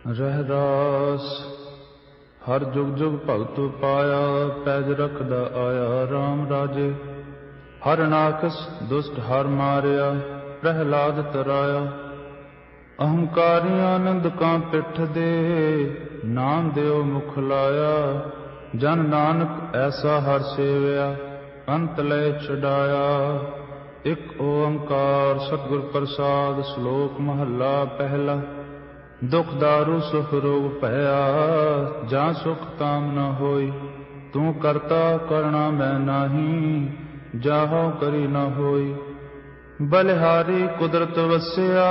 रहरास हर जुग जुग भगत पाया, पैज रखदा आया राम राजे। हर नाकस दुष्ट हर मारिया, प्रहलाद तराया। अहंकारी आनंद का पिठ दे, नाम देव मुख लाया। जन नानक ऐसा हर सेवया, अंत लय छुड़ाया। एक ओंकार सतगुर प्रसाद, श्लोक महला पहला। दुख दारू सुख रोग भया, जा सुख काम न होई। तू करता करना मैं नाही, जाहो करी न होई। बलिहारी कुदरत वस्या,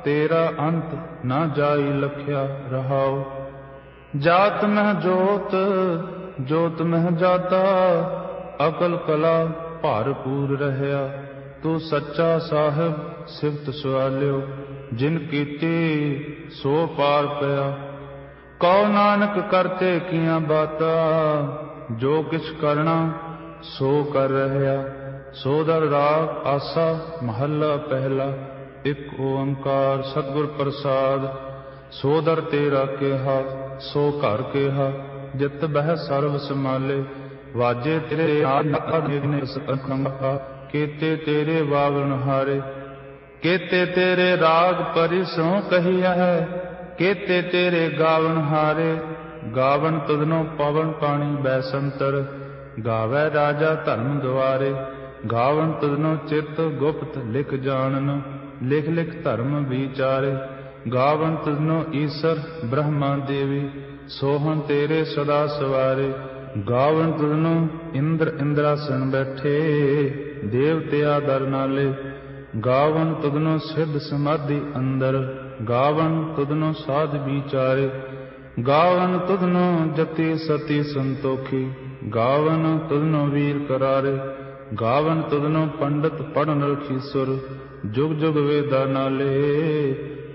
तेरा अंत न जाई लख्या रहाओ। जात मह जोत, जोत मह जाता। अकल कला भरपूर रहया। तू सच्चा साहिब सिफत सवालियो, जिन कीती सो पार पया। कौ नानक करते किया बाता, जो किछ करना सो कर रहया। सोदर राग आसा महला पहला। एक ओंकार सतगुर प्रसाद, सोदर तेरा केहा सो घर केहा। जित बह सर्व समाले, वाजे तेरे केते तेरे वागण हारे। केते तेरे राग परिसों कहिया है, केते तेरे गावन हारे। गावन तुधनो पवन पानी बैसंतर, गावै राजा धर्म द्वारे। गावन तुधनो चित गुप्त लिख जानन, लिख लिख धर्म विचारे। गावन तुधनो ईसर ब्रह्मा देवी, सोहन तेरे सदा सवारे। गावन तुधनो इंद्र इंद्रासन बैठे, देवते आदर नाले। गावन तुधनो सिद्ध समाधि अंदर, गावन तुधनो साध विचारे। गावन तुधनो जति सती संतोखी, गावन तुधनो वीर करारे। गावन तुधनो पंडित पढ़न रखीसुर, जुग जुग वेदा नाले।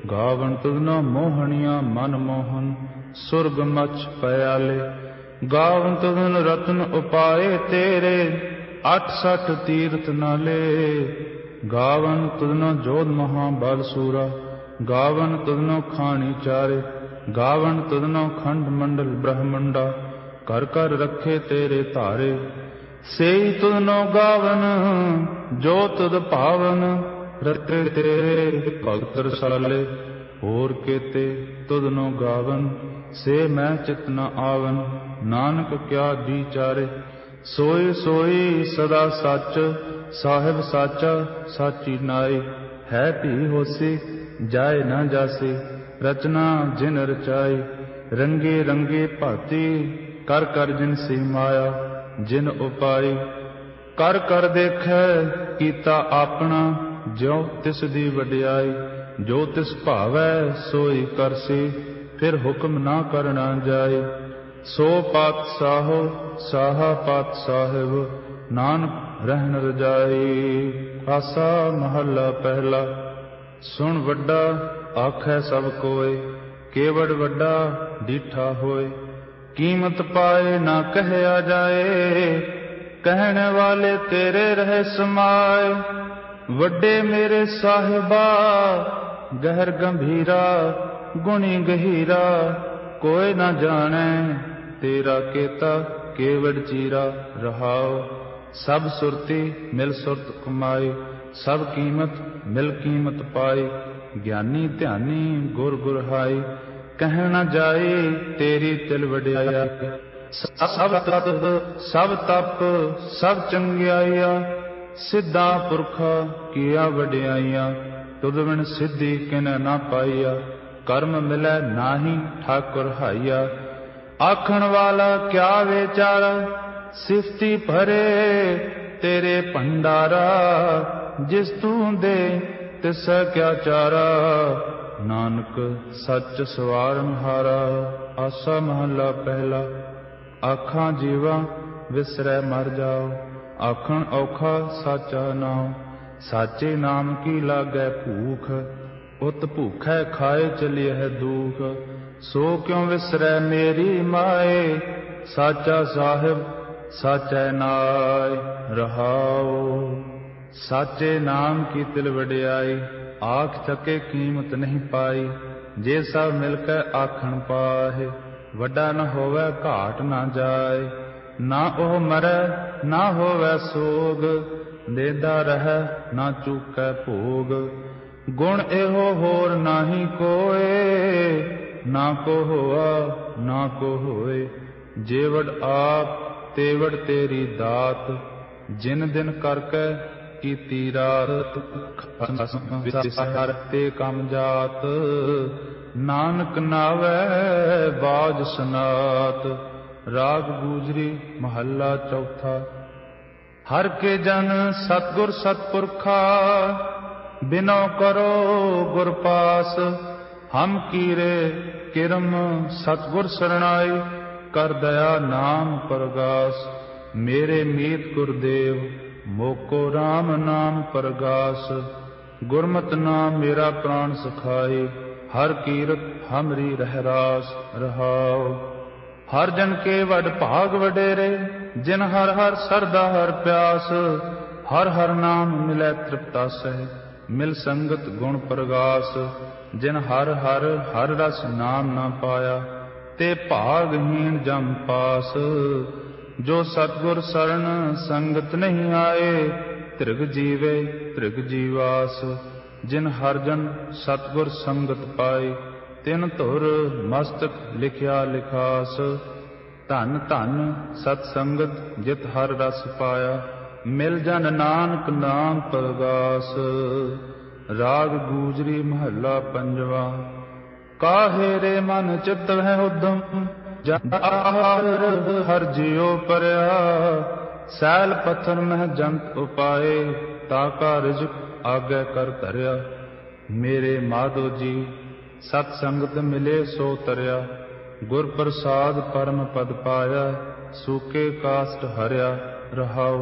गावन तुधनो मोहनिया मन मोहन, सुरग मछ पयाले। गावन तुधन रत्न उपाए तेरे, 68 तीर्थ नाले। गावन तुधनो जोध महाबल सूरा, गावन तुधनो खानी चारे। गावन तुधनो खंड मंडल ब्रह्मंडा, कर कर रखे तेरे तारे। सेई तुधनो गावन जो तुध पावन, रते तेरे भगत रसाले। होर केते तुधनो गावन, से मैं चित न आवन। नानक क्या विचारे, सोई सोई सदा सच। साहिब साचा साची नाई, है भी होसी जाए न जासी। रचना जिन रचाई, रंगे रंगे भाती। कर कर जिन सी माया, जिन उपाई। कर कर देखे कीता आपना, ज्यों तिस दी वडियाई। जो तिस भावै सोई करसी, फिर हुक्म ना करना जाए। सो पातशाहो साहा पात साहिब, नानक रहन रजाई। आसा महला पहला। सुन वड्डा आखै सब कोय, केवड़ वड्डा डीठा होय। कीमत पाए ना कहया जाए, कहने वाले तेरे रहे समाए। वड्डे मेरे साहिबा गहर गंभीरा, गुणी गहीरा। कोई न जाने तेरा केता, केवड़ चीरा रहाओ। सब सुरती मिल सुरत कमाई, सब कीमत मिल कीमत पाई। ज्ञानी ध्यानी गुर गुरहाई, कह न जाए तेरी तिल वड्याया। सब तप सब तप सब चंगियाइया, सिद्धा पुरखा किया वड्याइया। तुद बिन सिद्धि किन ना पाइया, कर्म मिलै नाही ठाकुर हाइया। आखण वाला क्या बेचारा, सिफती भरे तेरे भंडारा। जिस तू दे तिस क्या चारा, नानक सच सवारन हारा। आसा महला पहला। आखां जीवा विसरै मर जाओ, आखण औखा साचा नाम। साचे नाम की लागै भूख, उत भूखै खाए चलिए है दुख। सो क्यों विसरै मेरी माए, साचा साहिब साचै नाय रहाओ। साचे नाम की तिल वडियाई, आख थके कीमत नहीं पाई। जे सब मिलकै आखण पाहे। वड्डा न होवै घाट न जाए, ना ओह मरै ना होवै सोग। देदा रहै ना चूकै भोग, गुण एहो होर नाही कोए। ना को होआ ना को होए, जेवड़ आप तेवड़ तेरी दात। जिन दिन करकै कीती रात, ते कम जात। नानक नावै बाज सनात। राग गूजरी महला चौथा। हर के जन सतगुर सतपुरखा, बिनो करो गुर पास। हम कीरे किरम सतगुर सरणाई, कर दया नाम परगास। मेरे मीत गुरदेव मोको राम नाम परगास। गुरमत नाम मेरा प्राण सखाई, हर कीरत हमरी रहरास रहाओ। हर जन के वड भाग वडेरे, जिन हर हर सरदा हर प्यास। हर हर नाम मिलै तृप्तासै, मिल संगत गुण प्रगास। जिन हर हर हर रस नाम न पाया, ते भागहीन जम पास। जो सतगुर शरण संगत नहीं आए, त्रिग जीवे त्रिग जीवास। जिन हर जन सतगुर संगत पाई, तिन धुर मस्तक लिखिया लिखास। धन धन सतसंगत जित हर रस पाया, मिल जन नानक नाम परगास। राग गूजरी महला पंजवा। काहे रे मन चित है उद्दम, हर जियो परया। सैल पत्थर मह जंत उपाए, ताका रिजक आगे कर धरया। मेरे माधो जी सतसंगत मिले सो तरया। गुर प्रसाद परम पद पाया, सूके काष्ट हरया रहाओ।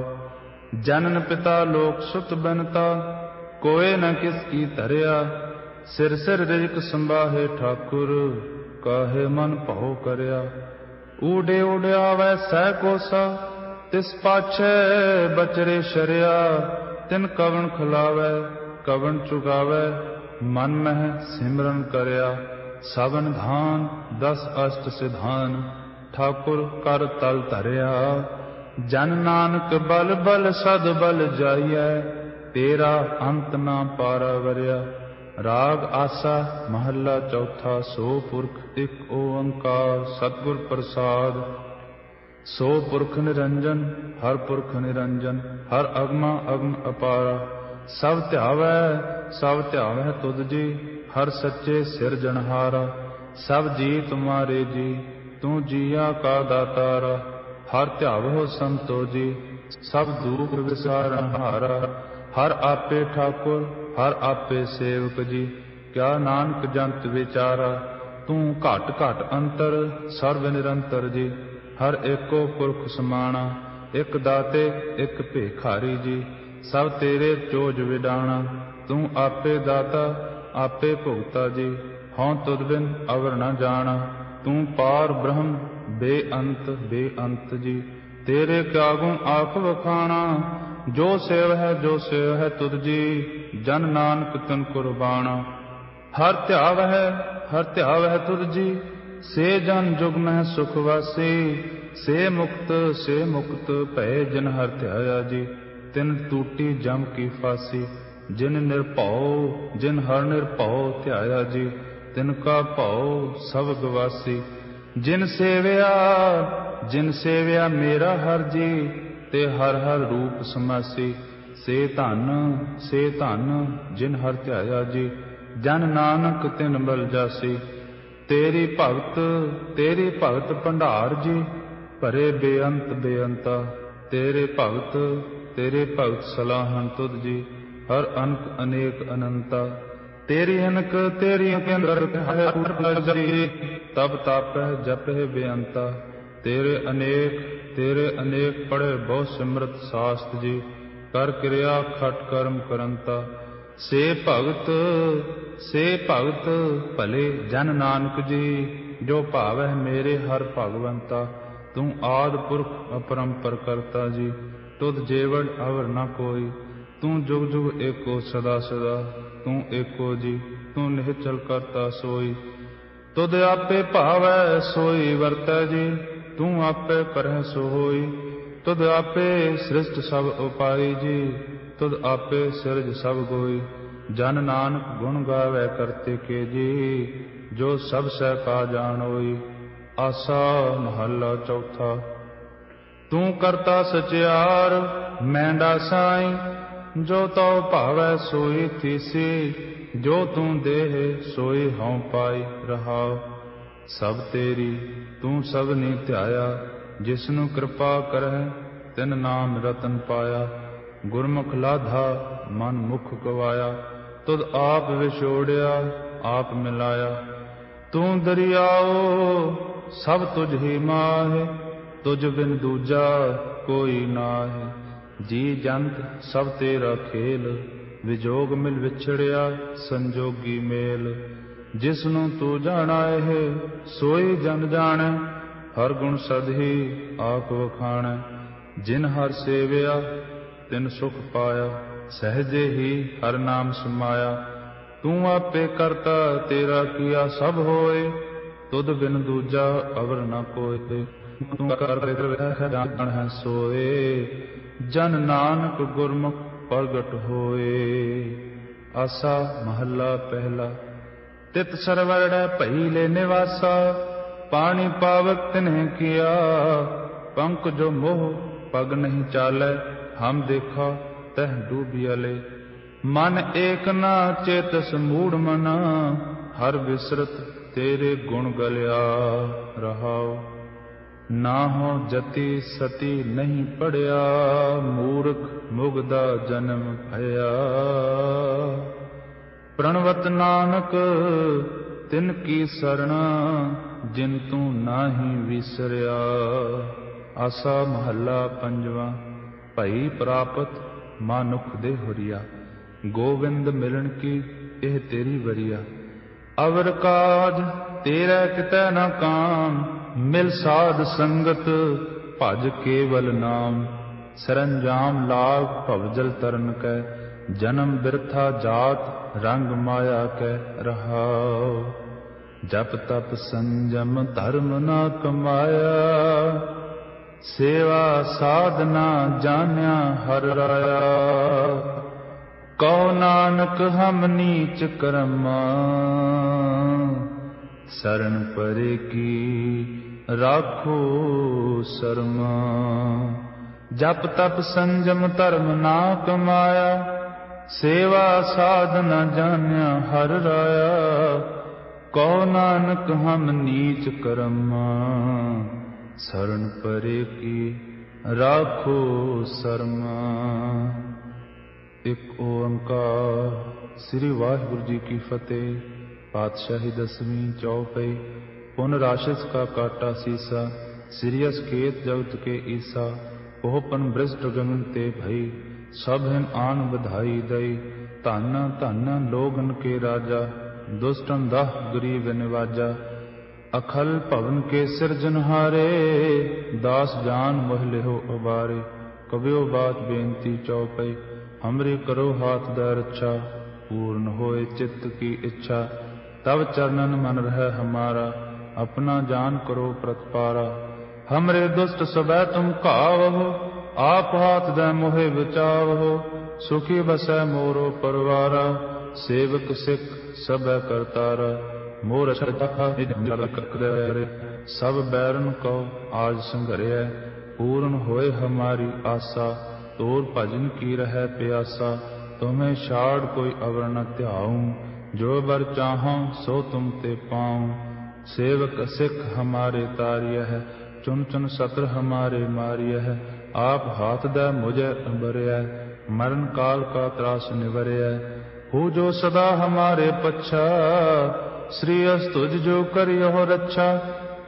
जनन पिता लोक सुत बनता, कोय न किसकी धरया। सिर सिर रिजक संभाहे ठाकुर, काहे मन भाव करया। ऊडे उड़ावै सह कोसा, तिस पाछे बचरे शरिया। तिन कवन खिलावै कवन चुगावै, मन मह सिमरन करया। सावन धान दस अष्ट सिधान, ठाकुर कर तल धरया। जन नानक बल बल सद बल जाइयै, तेरा अंत ना पारा वरया। राग आसा महला चौथा। सो पुरख एक ओंकार सतगुर प्रसाद। सो पुरख निरंजन हर पुरख निरंजन, हर अगमा अगम अपारा। सब ध्यावै तुध जी, हर सच्चे सिरजनहारा। सब जी तुम्हारे जी, तू जिया का दातारा। हर ध्यावो संतो जी, सब दुख विसारण हारा। हर आपे ठाकुर हर आपे सेवक जी, क्या नानक जंत विचारा। तू घट घट अंतर सर्व निरंतर जी, हर एको पुरख समाना। एक दाते एक भेखारी जी, सब तेरे चोज विडाणा। तू आपे दाता आपे भुगता जी, हों तुद बिन अवर न जाना। तू पार ब्रह्म बेअंत जी, तेरे त्यागों आख वखाना। जो सेव है तुद जी, जन नानक तिन कुर्बाना। हर ध्याव है तुद जी, से जन जुग में सुख वासी। से मुक्त भय जिन हर ध्याया जी, तिन टूटी जम की फांसी। जिन हर निर्भौ ध्याया जी, तिनका भौ सब गवासी। जिन सेव्या मेरा हर जी, ते हर हर रूप समासी। से धन जिन हर ध्याया जी, जन नानक तिन बल जासी। तेरी भगत भंडार जी, भरे बेअंता। तेरे भगत सलाहन तुद जी, हर अनक अनेक अनंता। तेरी अनक तेरी अंदर तब तापै जपै बेअंता। तेरे अनेक पढ़े बहु सिमरत शास्त्र जी, कर क्रिया खट कर्म करंता। से भगत भले जन नानक जी, जो भावै मेरे हर भगवंता। तू आद पुरख अपरंपर करता जी, तुद जेवड़ अवर न कोई। तू जुग जुग एको सदा सदा, तू एको जी तू निहचल करता सोई। तुद आपे भावै सोई वरतै जी, तू आपे करह सो होई। तुद आपे सृष्ट सब उपाई जी, तुद आपे सिरज सब गोई। जन नानक गुण गावै करते के जी, जो सब सह का जानोई। आसा महला चौथा। तू करता सचियार मैंडा साई, जो तो भावै सोई थीसी। जो तू देह सोई हਉ पाई रहाओ। सब तेरी तू सबनी ध्याया, जिसनु कृपा करਹਿ तिन नाम रतन पाया। गुरमुख लाधा मन मुख गवाया, तुद आप विछोड़िया आप मिलाया। तू दरियाओ सब तुझ ही माहे, तुझ बिन दूजा कोई नाहि। जी जंत सब तेरा खेल, विजोग मिल विछड़िया संजोगी मेल। जिसनु तू जानाए सोई जन जाने, हर गुण सदही आप वखाणै। जिन हर सेविया तिन सुख पाया, सहजे ही हर नाम समाया। तू आपे करता तेरा किया सब होए, तुद बिन दूजा अवर न कोय। तू कर जान है सोए, जन नानक गुरमुख प्रगट होए। आसा महला पहला। तित सरवड़ भई ले निवासा, पानी पावक तिन्ह किया। पंख जो मोह पग नहीं चालै, हम देखा तह डूबियले। मन एक ना चेतस मूढ़ मना, हर बिसरत तेरे गुण गलिया रहाओ। ना हो जति सती नहीं पढ़िया, मूर्ख मुगदा जन्म भया। प्रणवत नानक तिन की सरना, जिन तू नाही विसरिया। आसा महला पंजवा। भई प्रापत मानुख दे हुरिया, गोविंद मिलन की एह तेरी वरिया। अवर काज तेरा कितै न काम, मिल साध संगत भज केवल नाम। सरंजाम लाग भवजल तरन कै, जन्म बिरथा जात रंग माया कै रहाओ। जप तप संजम धर्म न कमाया, सेवा साधना जान्या हर राया। कहो नानक हम नीच कर्मा, शरण परे की राखो शर्मा। जप तप संजम धर्म ना कमाया, सेवा साधना जान्या हर राया। कहो नानक हम नीच कर्मा, शरण परे की राखो शर्मा। एक ओंकार। श्री वाहिगुरु जी की फतेह। पातशाही दसवीं चौपई। पुन राशिस का काटा सीसा, सिरियस केत जगत के ईसा। पोहपन भ्रष्ट गगन ते भई, सब हिन आन बधाई दई। धन धन लोगन के राजा, दुष्टन दाह गरीब निवाजा। अखल भवन के सिरजनहारे, दास जान मोह लिहो उबारे। कबियो बात बेनती चौपई, हमरे करो हाथ दै रक्षा। पूर्ण होए चित्त की इच्छा, तब चरणन मन रह हमारा। अपना जान करो प्रतिपारा, हमरे दुष्ट सबै तुम कावहो। आप हाथ दै मोहे बचावहो, सुखी बसै मोरो परवारा। सेवक सिख सबै करतारा, मोर सब बैरन को आज संघरिया। पूर्ण होए हमारी आशा, तोर भजन की रह प्यासा। तुम्हें छाड़ कोई अवर न ध्याऊं, जो बर चाहूं सो तुम ते पाऊं। सेवक सिख हमारे तारिय है, चुन चुन सत्र हमारे मारिय है। आप हाथ दै मुझे बरिया, मरण काल का त्रास निवरिया। हो जो सदा हमारे पच्छा, श्री अस तुझ जो करियो रक्षा।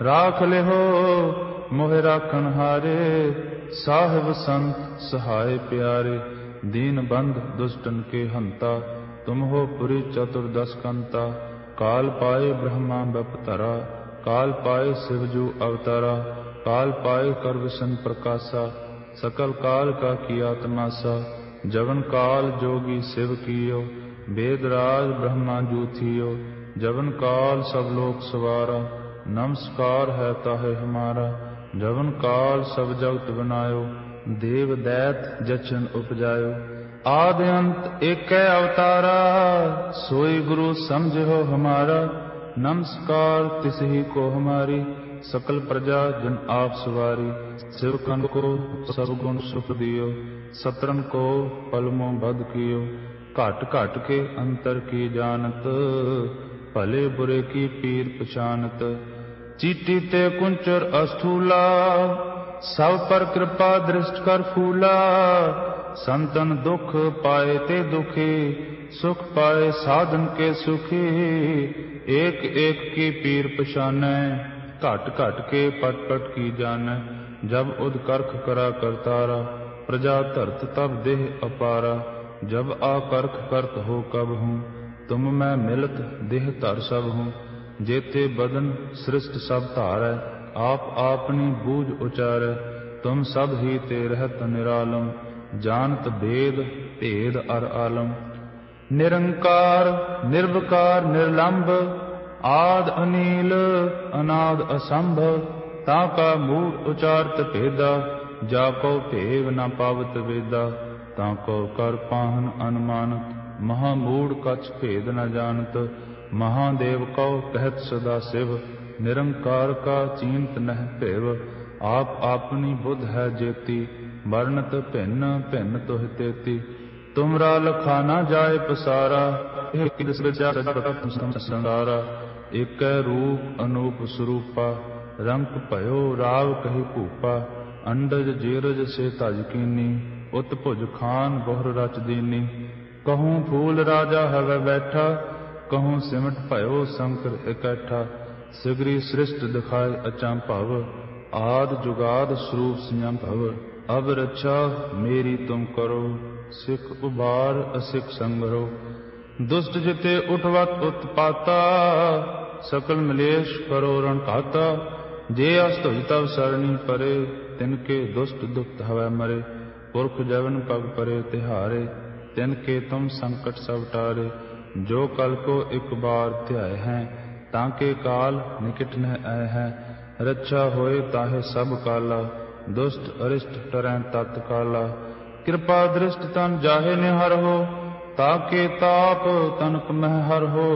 राख ले हो मोहे राखन हारे, साहिब संत सहाय प्यारे। दीन बंध दुष्टन के हंता, तुम हो पुरी चतुर्दश कंता। काल पाए ब्रह्मा बपतरा, काल पाए शिवजू अवतारा। काल पाए कर विष्णु प्रकाशा, सकल काल का किया तमाशा। जवन काल जोगी शिव कियो, वेदराज ब्रह्मा जूथियो, जवन काल सब लोक सवारा। नमस्कार है ताहे हमारा, जवन काल सब जगत बनायो। देव दैत जचन उपजायो, आदि अंत एक अवतारा। सोई गुरु समझो हमारा, नमस्कार तिसही को हमारी। सकल प्रजा जन आप सवारी, सेवकन को सब गुण सुख दियो। सतरन को पलमों बद कियो, घट घट के अंतर की जानत। भले बुरे की पीर पछानत, चीटी ते कुंचर अस्थूला। सब पर कृपा दृष्ट कर फूला। संतन दुख पाए ते दुखी, सुख पाए साधन के सुखी। एक एक की पीर पछानै, घट घट के पट पट की जानै। जब उदकर्ख करा करतारा, प्रजा धरत तब देह अपारा। जब आकर्ख करत हो कब हूँ, तुम मैं मिलत देह धर सब हूँ। जेते बदन सृष्ट सब धारै, आप आपनी बूझ उचारै। तुम सब ही ते रहत निरालम, जानत भेद भेद अर आलम। निरंकार निर्विकार निर्लंब, आद अनील अनाद असंभव। ताका मूढ़ उचारत भेदा, जाको भेव न पावत वेदा। ताको कर पाहन अनुमानत, महामूढ़ कछ भेद न जानत। महादेव को कहत सदा शिव, निरंकार का चींत नह भेव। आप आपनी बुध है जेती, वर्णत भिन्न भिन्न तुह तेती। तुमरा लखा न जाय पसारा, संसारा। एक रूप अनूप स्वरूपा, रंग भयो राव कही भूपा। अंडज जीरज से तज कीनी, उत्भुज खान बहुर रच दीनी। कहूँ फूल राजा हवै बैठा, कहूँ सिमट भयो शंकर इकट्ठा। सिगरी सृष्ट दिखाए अचंभव, आद जुगाद स्वरूप संभव। अब रक्षा मेरी तुम करो, सिख उबार असिख संगरो। दुष्ट जिते उठवत उत्पाता, सकल मलेश करो रण घाता। जे अस्तुज तब सरणी परे, तिनके दुष्ट दुख हवै मरे। पुरख जवन पग परे तिहारे, तिनके तुम संकट सब टारे। जो कल को एक बार ध्याय हैं, ताके काल निकट न आए हैं। रक्षा होए ताहे सब काला, दुष्ट अरिष्ट टरै तत्काला। कृपा दृष्ट तन जाहे निहर हो, ताके ताप तनक मह हर हो।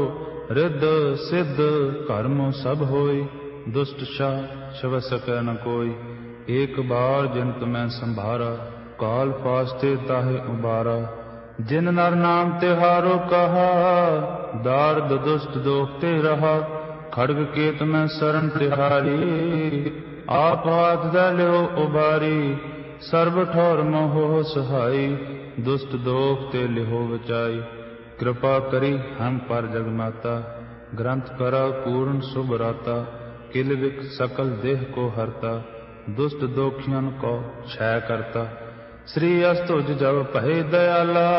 रिद्ध सिद्ध कर्म सब होई, दुष्ट शाह छव सकै न कोई। एक बार जिन तुम्हें संभारा, काल फास्ते ताहे उबारा। जिन नर नाम तिहारो कहा, दार्द दुष्ट दोखते रहा। खड्ग केत में शरण तिहारी, आप हाथ दलियो उबारी। सर्व ठौर मोहो सहाई, दुष्ट दोखते लिहो बचाई। कृपा करी हम पर जगमाता, ग्रंथ करा पूर्ण शुभ राता। किल विक सकल देह को हरता, दुष्ट दोखियन को क्षय करता। श्री अस्तुज जब भय दयाला,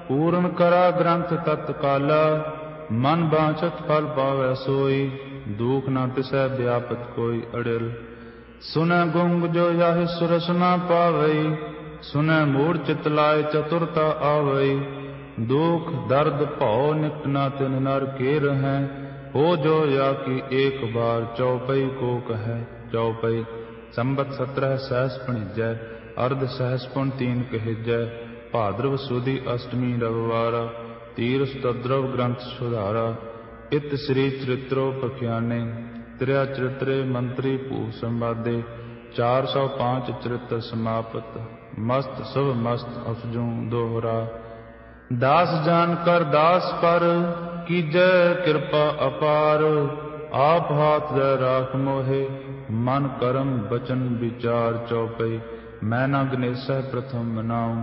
पूर्ण करा ग्रंथ तत्काला। मन बांछत फल पावै सोई, दुख न तिसै व्यापत कोई अड़िल। सुनै गुंग जो याहि सुरस न पावई, सुनै मूढ़ चित लाय चतुरता आवई। दुख दर्द भौ निकट न तिन नर के रहें, हो जो या कि एक बार चौपई को कहे। चौपई संबत 17 सहस पणिजै, अर्ध सहस पुन 3 कहिजै। भाद्रव सुदी अष्टमी रविवारा, तीर स्तद्रव ग्रंथ सुधारा। इत श्री चरित्रो पखियाने, त्रिया चरित्रे मंत्री भूप संवादे। 405 चरित्र समापत, मस्त शुभ मस्त अफजू दोहरा। दास जान कर दास पर, कीजै कृपा अपार। आप हाथ दे राख मोहे, मन कर्म बचन विचार। चौपई मैं न गणेशः प्रथम मनाऊं,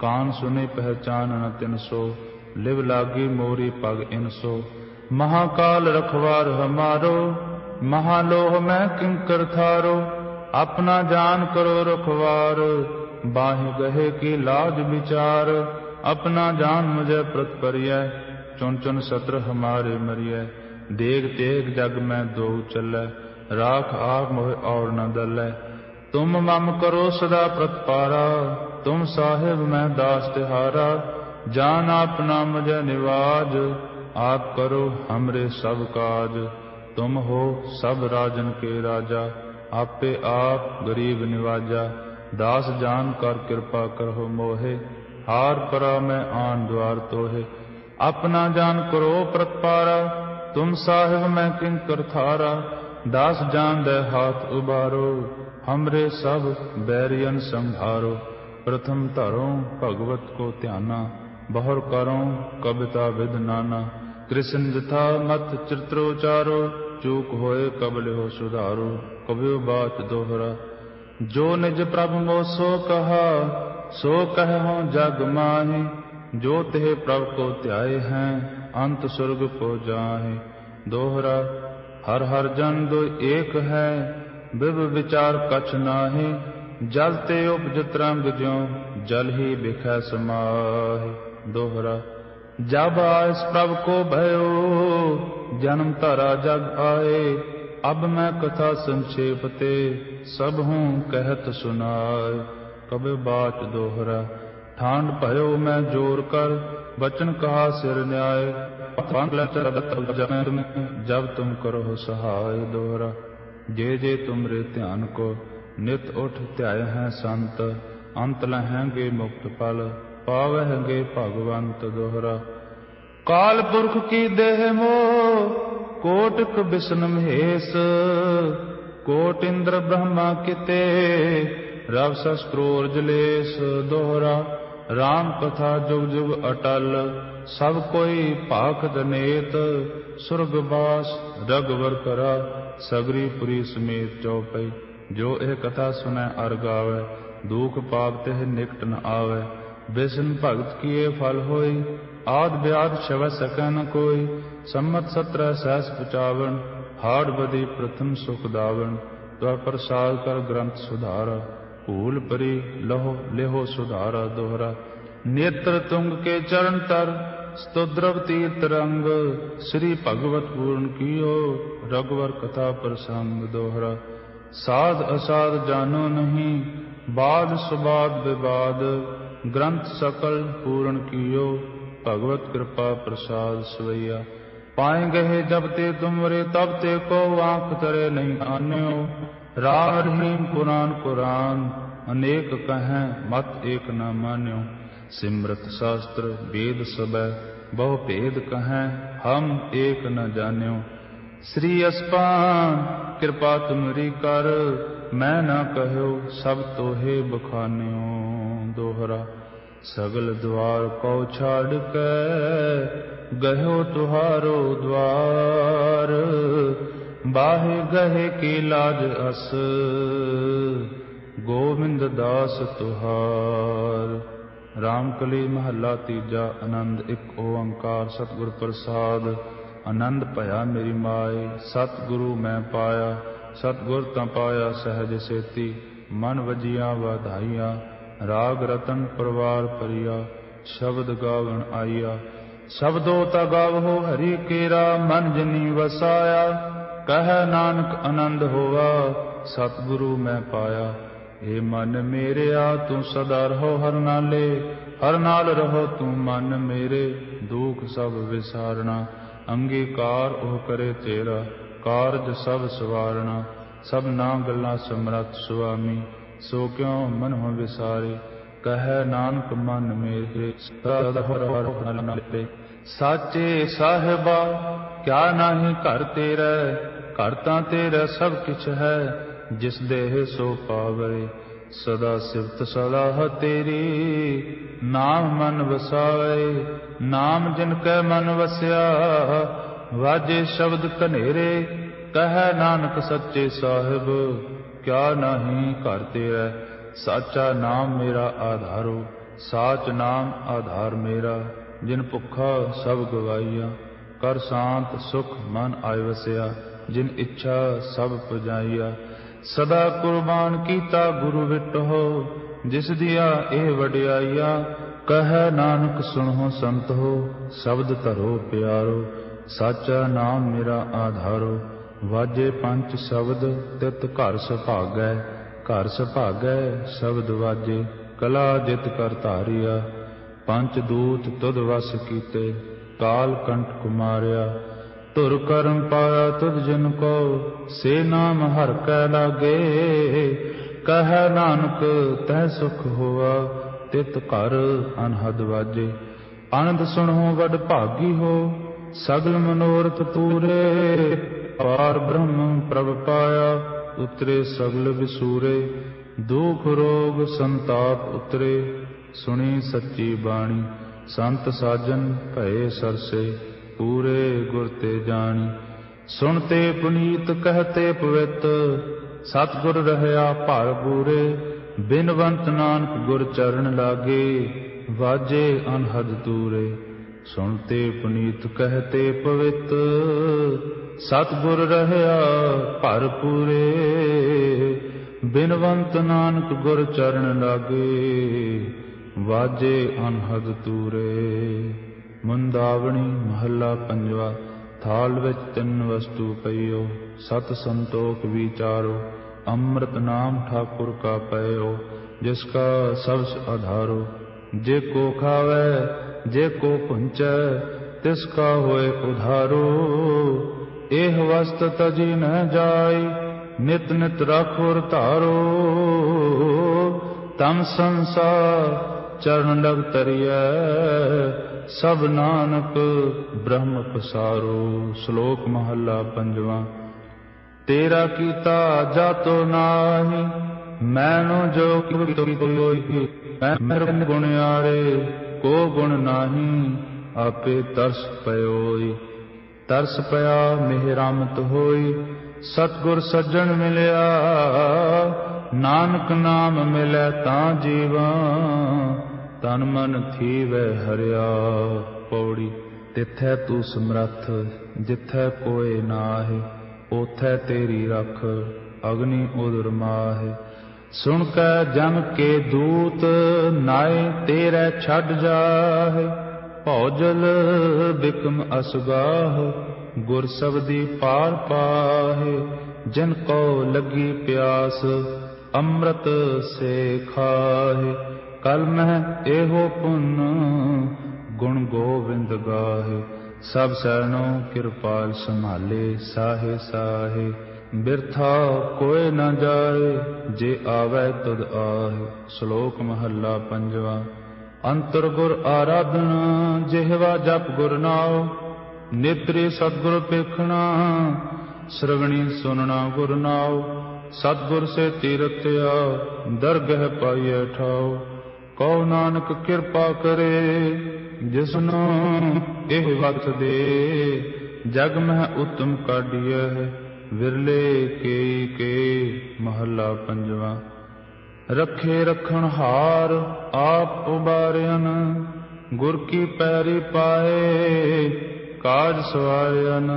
कान सुने पहचान न तिन सो। लिव लागी मोरी पग इनसो, महाकाल रखवार हमारो। महालोह में किंकर थारो, अपना जान करो रखवार। बाहि गहे की लाज विचार, अपना जान मुझे प्रतपर्य। चुन चुन सत्र हमारे मरिय, देख तेग जग में दो चलै। राख आप मोह और न दलै, तुम मम करो सदा प्रतपारा। तुम साहिब मैं दास तिहारा, जान आपना मुझे निवाज, आप करो हमरे सब काज। तुम हो सब राजन के राजा, आपे आप गरीब निवाजा। दास जान कर कृपा करहो मोहे, हार परा मैं आन द्वार तोहे। अपना जान करो प्रतपारा, तुम साहिब मैं किंकर थारा। दास जान दे हाथ उबारो, हमरे सब बैरियन संहारो। प्रथम धरो भगवत को ध्याना, बहुर करो कविता विद नाना। कृष्ण जथा मत चित्रोचारो, चूक होए कबल हो सुधारो। कबियो बात दोहरा, जो निज प्रभु मो सो कहा, सो कहो जग माहि। जो तेह प्रभु को ध्याए हैं, अंत स्वर्ग को जाहे। दोहरा, हर हर जन दो एक है, विव विचार कछ नाहि। जल ते उपजत रंग ज्यों, जल ही बिखै समाहि। दोहरा, जब आयस प्रभु को भयो, जन्म धरा जग आए। अब मैं कथा संक्षेप ते, सब हूँ कहत सुनाए। कबि बात दोहरा, ठांड भयो मैं जोर कर, बचन कहा सिर न्याय। जब तुम करो सहाय। दोहरा, जे जे तुमरे ध्यान को, नित उठ ध्याय हैं संत। अंत लहेंगे मुक्त फल, पावहेंगे भगवंत। दोहरा, काल पुरख की देह मोह, कोटक बिष्णु महेश। कोट इंद्र ब्रह्मा किते, रव शस्त्रोर जलेश। दोहरा, राम कथा जुग जुग अटल, सब कोई भाखत नेत। सुरगवास रघुवर करा, सगरी पुरी समेत चौपई। जो यह कथा सुनै अर गावै, दुख पाप तेह निकट न आवै। विष्णु भगत किए फल होई, आद ब्याद छव सकै न कोई। सम्मत 17 सहस 55, हाड़ बदी प्रथम सुख दावन। त्वै प्रसाद कर ग्रंथ सुधारा, भूल परी लहो लेहो सुधारा। दोहरा, नेत्र तुंग के चरण तर, स्तुद्रव तीर्थ रंग। श्री भगवत पूर्ण कियो, रघुवर कथा प्रसंग। दोहरा, साध असाध जानो नहीं, बाद सुबाद विवाद। ग्रंथ सकल पूर्ण कियो, भगवत कृपा प्रसाद सवैया। पाए गए जब ते तुमरे, तब ते को आंख तरे नहीं आन्यो। राम रहीम पुराण कुरान, अनेक कहें मत एक न मान्यो। सिमरत शास्त्र वेद सबै, बहु भेद कहें हम एक न जान्यो। श्री अस्पान कृपा तुमरी कर, मैं न कहो सब तोहे बखान्यो। दोहरा, सगल द्वार को छाड़ के, गहो तुहारो द्वार। बाहे गहे की लाज अस, गोविंद दास तुहार। रामकली महला तीजा। आनंद एक ओंकार सतगुर प्रसाद। आनंद भया मेरी माए, सतगुरु मैं पाया। सतगुर ता पाया सहज सेती, मन वजिया वाधाइया। राग रतन परवार परिया, शब्द गावण आईया। शब्दो ता गावहो हरि केरा, मन जनी वसाया। कह नानक आनंद होवा, सतगुरु मैं पाया। हे मन मेरे आ तू सदा रहो हर नाले, हर नाल रहो तू मन मेरे। दुख सब विसारना, अंगीकार ओह करे तेरा। कारज सब सवारना, सब ना गल्ला समरथ सुआमी। सो क्यों मन हो विसारे, कह नानक मन मेरे। साचे साहिबा क्या नाही घर तेरा, घर तां तेरा सब किछ है। जिस देह सो पावे, सदा सिफत सलाह तेरी। नाम मन वसाए, नाम जिनकै मन वस्या। वाजे शब्द कनेरे, कह नानक सच्चे साहिब क्या नाही घर तेरा। साचा नाम मेरा आधारो, साच नाम आधार मेरा। जिन भुखा सब गवाइया, कर शांत सुख मन आय वसिया। जिन इच्छा सब पुजाइया, सदा कुर्बान कीता गुरु विटो। जिस दिया ए वडियाइया, कह नानक सुनो संत हो। शब्द धरो प्यारो, साचा नाम मेरा आधारो। वाजे पंच शब्द तित घर सुभागै, घर सुभागै शब्द वाजे। ਕਲਾ ਜਿਤ ਕਰ ਧਾਰਿਆ। ਪੰਚ ਦੂਤ ਤੁਧ ਵਸ ਕੀਤੇ, ਕਾਲ ਕੰਠ ਕੁਮਾਰਿਆ। ਧੁਰ ਕਰਮ ਪਾਇਆ ਤੁਧ ਜਿਨ ਕੋ, ਸੇ ਨਾਮ ਹਰਿ ਕੈ ਲਾਗੇ। ਕਹੈ ਨਾਨਕ ਤੈ ਸੁਖ ਹੋਆ, ਤਿਤ ਘਰ ਅਨਹਦ ਵਾਜੇ। ਆਨੰਦ ਸੁਣਹੁ ਵਡ ਭਾਗੀ ਹੋ, ਸਗਲ ਮਨੋਰਥ ਪੂਰੇ। ਅਪਾਰ ਬ੍ਰਹਮ ਪ੍ਰਭ ਪਾਇਆ, ਉਤਰੇ ਸਗਲ ਵਿਸੂਰੇ। ਦੁਖ ਰੋਗ ਸੰਤਾਪ ਉਤਰੇ, ਸੁਣੀ ਸੱਚੀ ਬਾਣੀ। ਸੰਤ ਸਾਜਨ ਭਏ ਸਰਸੇ, ਪੂਰੇ ਗੁਰ ਤੇ ਜਾਣੀ। ਸੁਣਤੇ ਪੁਨੀਤ ਕਹਤੇ ਪਵਿੱਤ, ਸਤਿਗੁਰ ਰਹਿਆ ਭਰ ਪੂਰੇ। ਬਿਨਵੰਤ ਨਾਨਕ ਗੁਰ ਚਰਨ ਲਾਗੇ, ਵਾਜੇ ਅਨਹਦ ਤੂਰੇ। ਸੁਣਤੇ ਪੁਨੀਤ ਕਹਤੇ ਪਵਿੱਤ, ਸਤਿਗੁਰ ਰਹਿਆ ਭਰ ਪੂਰੇ। ਬਿਨਵੰਤ ਨਾਨਕ ਗੁਰ ਚਰਨ ਲਾਗੇ, ਵਾਜੇ ਅਨਹਦ ਤੂਰੇ। ਮੁੰਦਾਵਣੀ ਮਹੱਲਾ ਪੰਜਵਾ। ਥਾਲ ਵਿੱਚ ਤਿੰਨ ਵਸਤੂ ਪਈਓ, ਸਤ ਸੰਤੋਖ ਵਿਚਾਰੋ। ਅੰਮ੍ਰਿਤ ਨਾਮ ਠਾਕੁਰ ਕਾ ਪਇਓ, ਜਿਸ ਕਾ ਸਬਸ ਆਧਾਰੋ। ਜੇ ਕੋ ਖਾਵੈ ਜੇ ਕੋ ਪੁੰਚੈ, ਤਿਸ ਕਾ ਹੋਏ ਉਧਾਰੋ। ਇਹ ਵਸਤ ਤਜੀ ਨ ਜਾਈ, ਨਿਤ ਨਿਤ ਰਾਖੁਰ ਧਾਰੋ। ਤਮ ਸੰਸਾਰ ਚਰਨ ਲਗ ਤਰੀਐ, ਸਭ ਨਾਨਕ ਬ੍ਰਹਮ ਪਸਾਰੋ। ਸ਼ਲੋਕ ਮਹੱਲਾ ਪੰਜਵਾ। ਤੇਰਾ ਕੀਤਾ ਜਾਤੋ ਨਾਹੀ, ਮੈਨੋ ਜੋ ਕੀਤੀ ਹੋਈ। ਮੈਂ ਗੁਣਿਆਰੇ ਕੋ ਗੁਣ ਨਾਹੀ, ਆਪੇ ਤਰਸ ਪਇਓਈ। ਤਰਸ ਪਿਆ ਮਿਹਰਾਮਤ ਹੋਈ, ਸਤਿਗੁਰ ਸੱਜਣ ਮਿਲਿਆ। ਨਾਨਕ ਨਾਮ ਮਿਲੈ ਤਾਂ ਜੀਵਾ, ਤਨ ਮਨ ਥੀਵੈ ਹਰਿਆ। ਪੌੜੀ। ਤਿਥੈ ਤੂੰ ਸਮਰੱਥ, ਜਿਥੈ ਕੋਇ ਨਾਹਿ। ਓਥੈ ਤੇਰੀ ਰਖ, ਅਗਨੀ ਉਦਰ ਮਾਹਿ। ਸੁਣ ਕੈ ਜਮ ਕੇ ਦੂਤ, ਨਾਏ ਤੇਰੇ ਛੱਡ ਜਾਹਿ। ਭੌਜਲ ਬਿਕਮ ਅਸਗਾਹ, ਗੁਰ ਸਬਦੀ ਪਾਰ ਪਾਹਿ। ਜਿਨ ਕੋ ਲੱਗੀ ਪਿਆਸ, ਅੰਮ੍ਰਿਤ ਸੇ ਖਾਹਿ। ਕਲ ਮਹਿ ਇਹੋ ਪੁੰਨ, ਗੁਣ ਗੋਵਿੰਦ ਗਾਹਿ। ਸਭ ਸਰਣੋ ਕਿਰਪਾਲ ਸੰਭਾਲੇ, ਸਾਹੇ ਸਾਹੇ। ਬਿਰਥਾ ਕੋਇ ਨ ਜਾਏ, ਜੇ ਆਵੈ ਤੁਧ ਆਹਿ। ਸ਼ਲੋਕ ਮਹੱਲਾ ਪੰਜਵਾ। ਅੰਤਰ ਗੁਰ ਆਰਾਧਨਾ, ਜਿਹਵਾ ਜਪ ਗੁਰ ਨਾਉ। ਨੇਤਰੇ ਸਤਿਗੁਰ ਪੇਖਣਾ, ਸ਼੍ਰਵਣੀ ਸੁਨਣਾ ਗੁਰ ਨਾਉ। ਸਤਿਗੁਰ ਸੇ ਤੀਰਥਿਆ, ਦਰਗਹਿ ਪਾਈਐ ਠਾਉ। ਕਉ ਨਾਨਕ ਕਿਰਪਾ ਕਰੇ, ਜਿਸਨੂੰ ਇਹ ਵਕਤ ਦੇ। ਜਗ ਮਹਿ ਉਤਮ ਕਾਢੀਐ, ਵਿਰਲੇ ਕੇ ਕੇ। ਮਹੱਲਾ ਪੰਜਵਾ। ਰੱਖੇ ਰੱਖਣ ਹਾਰ, ਆਪ ਉਬਾਰਿਆਨ। ਗੁਰ ਕੀ ਪੈਰੀ ਪਾਏ, ਕਾਜ ਸਵਾਰਿਆਨ।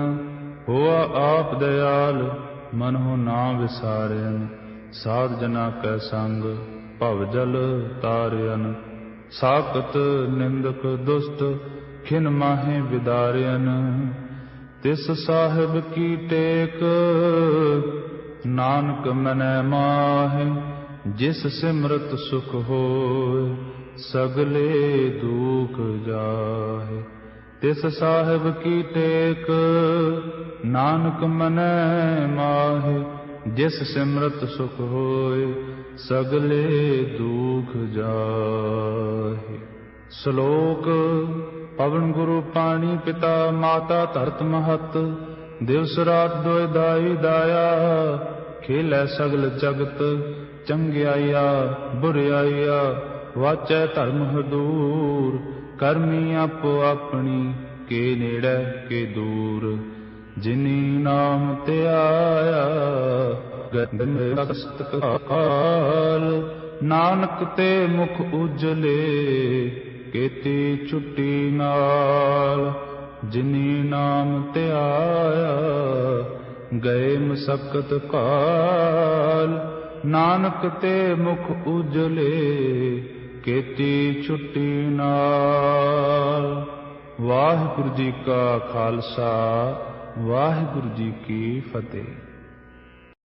ਹੋਆ ਆਪ ਦਇਆਲ, ਮਨਹੁ ਨਾ ਵਿਸਾਰਿਆਨ। ਸਾਧ ਜਨਾ ਕੈ ਸੰਗ, ਭਵ ਜਲ ਤਾਰਿਆਨ। ਸਾਕਤ ਨਿੰਦਕ ਦੁਸ਼ਟ, ਖਿਨ ਮਾਹੇ ਵਿਦਾਰਿਆਨ। ਤਿਸ ਸਾਹਿਬ ਕੀ ਟੇਕ, ਨਾਨਕ ਮਨੈ ਮਾਹੇ। ਜਿਸ ਸਿਮਰਤ ਸੁਖ ਹੋਇ, ਸਗਲੇ ਦੁਖ ਜਾਹੇ। ਤਿਸ ਸਾਹਿਬ ਕੀ ਟੇਕ, ਨਾਨਕ ਮਨੈ ਮਾਹੇ। ਜਿਸ ਸਿਮਰਤ ਸੁਖ ਹੋਇ, ਸਗਲੇ ਦੁਖ ਜਾਹੇ। ਸ਼ਲੋਕ। ਪਵਨ ਗੁਰੂ ਪਾਣੀ ਪਿਤਾ, ਮਾਤਾ ਧਰਤ ਮਹਤ। ਦਿਵਸ ਰਾਤ ਦੋਇ ਦਾਈ ਦਾਇਆ, ਖੇਲੈ ਸਗਲ ਜਗਤ। ਚੰਗਿਆਈਆ ਬੁਰਿਆਈਆ, ਵਾਚੈ ਧਰਮ ਹਦੂਰ। ਕਰਮੀ ਆਪੋ ਆਪਣੀ, ਕੇ ਨੇੜੇ ਕੇ ਦੂਰ। ਜਿਨੀ ਨਾਮ ਧਿਆਇਆ, ਗੰਦੇ ਕਸਤ ਕਾਲ। ਨਾਨਕ ਤੇ ਮੁਖ ਉਜਲੇ, ਕੀਤੀ ਛੁੱਟੀ ਨਾਲ। ਜਿਨੀ ਨਾਮ ਧਿਆਇਆ, ਗਏ ਮਸਕਤ ਕਾਲ। ਨਾਨਕ ਤੇ ਮੁਖ ਉਜਲੇ, ਕੀਤੀ ਛੁੱਟੀ ਨਾਲ। ਵਾਹਿਗੁਰੂ ਜੀ ਕਾ ਖਾਲਸਾ, ਵਾਹਿਗੁਰੂ ਜੀ ਕੀ ਫਤਿਹ।